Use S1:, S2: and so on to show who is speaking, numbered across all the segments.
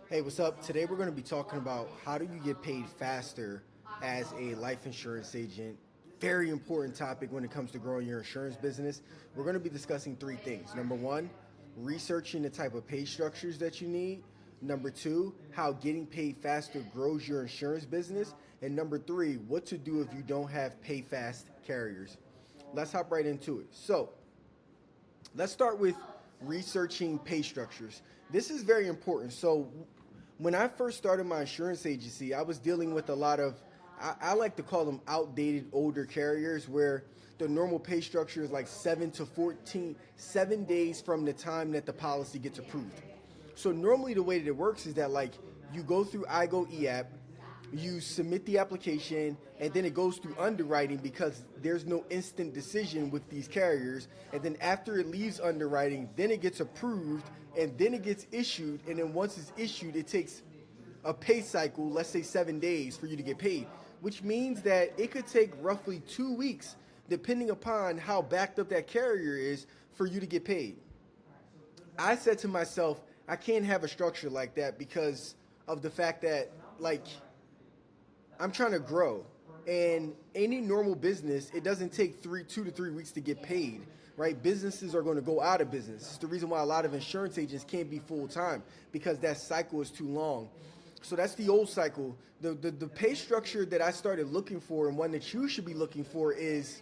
S1: Hey, what's up? Today we're going to be talking about how do you get paid faster as a life insurance agent. Very important topic when it comes to growing your insurance business. We're going to be discussing three things. Number one, researching the type of pay structures that you need. Number two, how getting paid faster grows your insurance business. And number three, what to do if you don't have pay fast carriers. Let's hop right into it. So, let's start with researching pay structures. This is very important. So, when I first started my insurance agency, I was dealing with a lot of, I like to call them outdated older carriers where the normal pay structure is like 7 to 14, 7 days from the time that the policy gets approved. So normally the way that it works is that like you go through iGo eApp, you submit the application, and then it goes through underwriting because there's no instant decision with these carriers. And then after it leaves underwriting, then it gets approved, and then it gets issued. And then once it's issued, it takes a pay cycle, let's say 7 days, for you to get paid, which means that it could take roughly 2 weeks, depending upon how backed up that carrier is, for you to get paid. I said to myself, I can't have a structure like that because of the fact that, like, I'm trying to grow. And any normal business, it doesn't take 2 to 3 weeks to get paid, right? Businesses are going to go out of business. It's the reason why a lot of insurance agents can't be full time because that cycle is too long. So that's the old cycle. The pay structure that I started looking for, and one that you should be looking for, is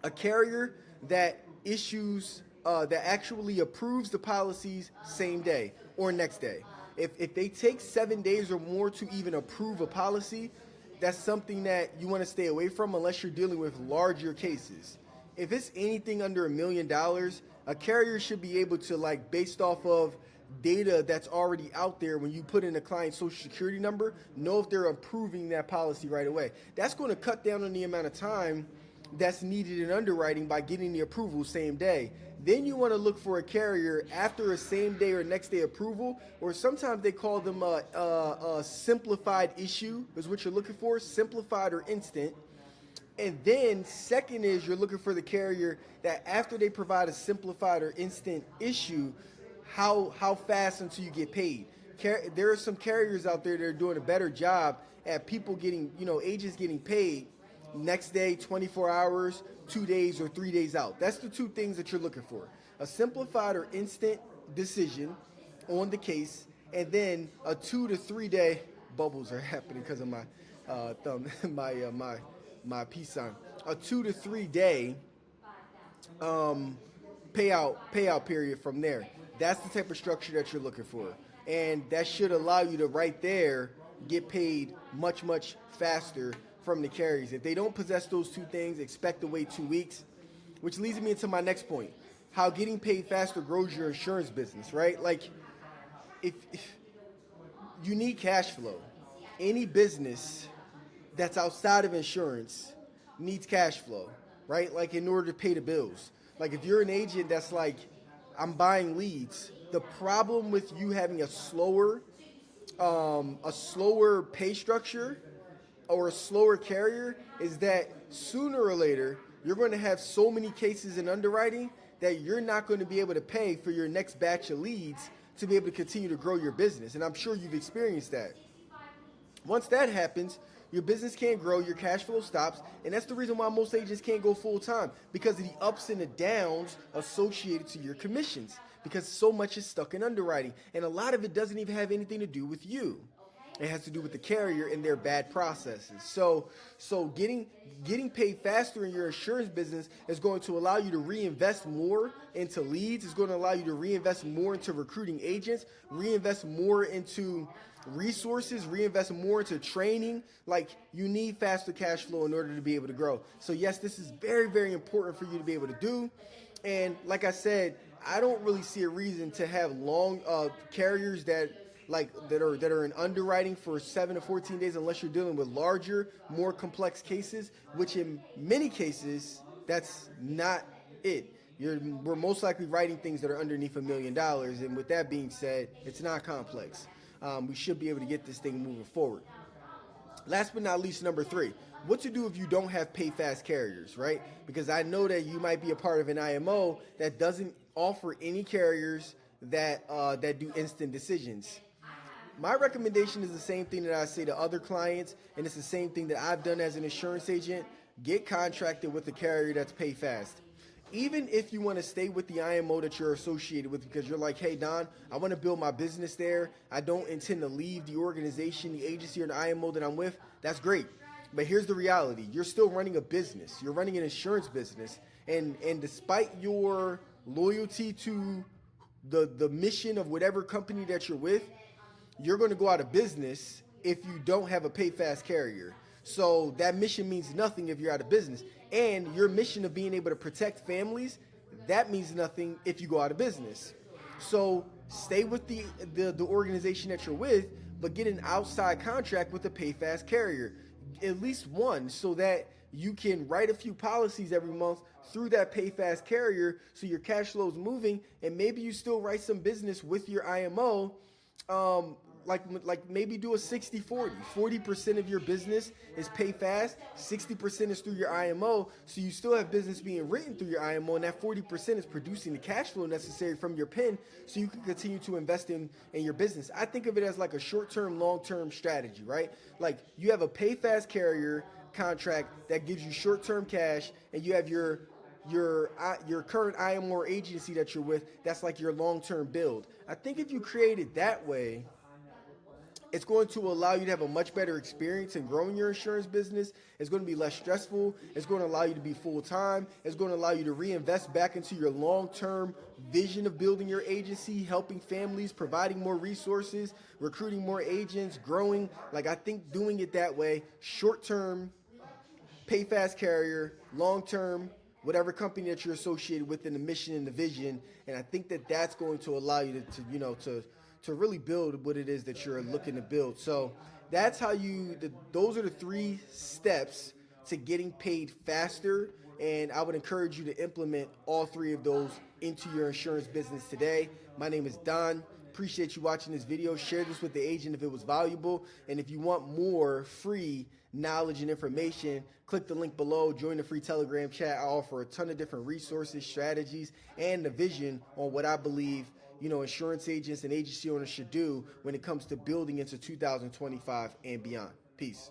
S1: a carrier that that actually approves the policies same day or next day. If they take 7 days or more to even approve a policy, that's something that you want to stay away from unless you're dealing with larger cases. If it's anything under $1 million, a carrier should be able to, like, based off of data that's already out there, when you put in a client's social security number, know if they're approving that policy right away. That's going to cut down on the amount of time that's needed in underwriting by getting the approval same day. Then you want to look for a carrier after a same day or next day approval, or sometimes they call them a simplified issue is what you're looking for, simplified or instant. And then second is you're looking for the carrier that after they provide a simplified or instant issue, how fast until you get paid. There are some carriers out there that are doing a better job at people getting, agents getting paid next day, 24 hours, 2 days, or 3 days out. That's the two things that you're looking for: a simplified or instant decision on the case, and then a 2 to 3 day, bubbles are happening because of my thumb, my peace sign. A 2 to 3 day payout period from there. That's the type of structure that you're looking for, and that should allow you to right there get paid much faster from the carriers. If they don't possess those two things, expect to wait 2 weeks, which leads me into my next point: how getting paid faster grows your insurance business. Right? Like, if you need cash flow, any business that's outside of insurance needs cash flow, right? Like, in order to pay the bills. Like, if you're an agent that's like, I'm buying leads, the problem with you having a slower pay structure or a slower carrier is that sooner or later you're going to have so many cases in underwriting that you're not going to be able to pay for your next batch of leads to be able to continue to grow your business. And I'm sure you've experienced that. Once that happens, your business can't grow, your cash flow stops, and that's the reason why most agents can't go full time, because of the ups and the downs associated to your commissions, because so much is stuck in underwriting, and a lot of it doesn't even have anything to do with you. It has to do with the carrier and their bad processes. So getting paid faster in your insurance business is going to allow you to reinvest more into leads. It's going to allow you to reinvest more into recruiting agents, reinvest more into resources, reinvest more into training. Like, you need faster cash flow in order to be able to grow. So yes, this is very important for you to be able to do. And like I said, I don't really see a reason to have long carriers that are in underwriting for 7 to 14 days unless you're dealing with larger, more complex cases, which in many cases that's not it. We're most likely writing things that are underneath $1 million, and with that being said, it's not complex. We should be able to get this thing moving forward. Last but not least, number three: what to do if you don't have pay fast carriers, right? Because I know that you might be a part of an IMO that doesn't offer any carriers that do instant decisions. My recommendation is the same thing that I say to other clients, and it's the same thing that I've done as an insurance agent. Get contracted with a carrier that's pay fast. Even if you want to stay with the IMO that you're associated with because you're like, hey, Don, I want to build my business there. I don't intend to leave the organization, the agency, or the IMO that I'm with. That's great. But here's the reality. You're still running a business. You're running an insurance business. And despite your loyalty to the mission of whatever company that you're with, you're going to go out of business if you don't have a pay fast carrier. So that mission means nothing if you're out of business. And your mission of being able to protect families, that means nothing if you go out of business. So stay with the organization that you're with, but get an outside contract with a pay fast carrier, at least one, so that you can write a few policies every month through that pay fast carrier so your cash flow is moving, and maybe you still write some business with your IMO. Like maybe do a 60-40. 40% of your business is pay fast, 60% is through your IMO, so you still have business being written through your IMO, and that 40% is producing the cash flow necessary from your pen so you can continue to invest in your business. I think of it as like a short-term, long-term strategy, right? Like you have a pay fast carrier contract that gives you short-term cash, and you have your current IMO or agency that you're with, that's like your long-term build. I think if you create it that way, it's going to allow you to have a much better experience in growing your insurance business. It's going to be less stressful. It's going to allow you to be full-time. It's going to allow you to reinvest back into your long-term vision of building your agency, helping families, providing more resources, recruiting more agents, growing. Like I think doing it that way, short-term, pay fast carrier, long-term, whatever company that you're associated with in the mission and the vision. And I think that that's going to allow you to really build what it is that you're looking to build. So that's how those are the 3 steps to getting paid faster. And I would encourage you to implement all 3 of those into your insurance business today. My name is Don. Appreciate you watching this video. Share this with the agent if it was valuable. And if you want more free knowledge and information, click the link below. Join the free Telegram chat. I offer a ton of different resources, strategies, and the vision on what I believe insurance agents and agency owners should do when it comes to building into 2025 and beyond. Peace.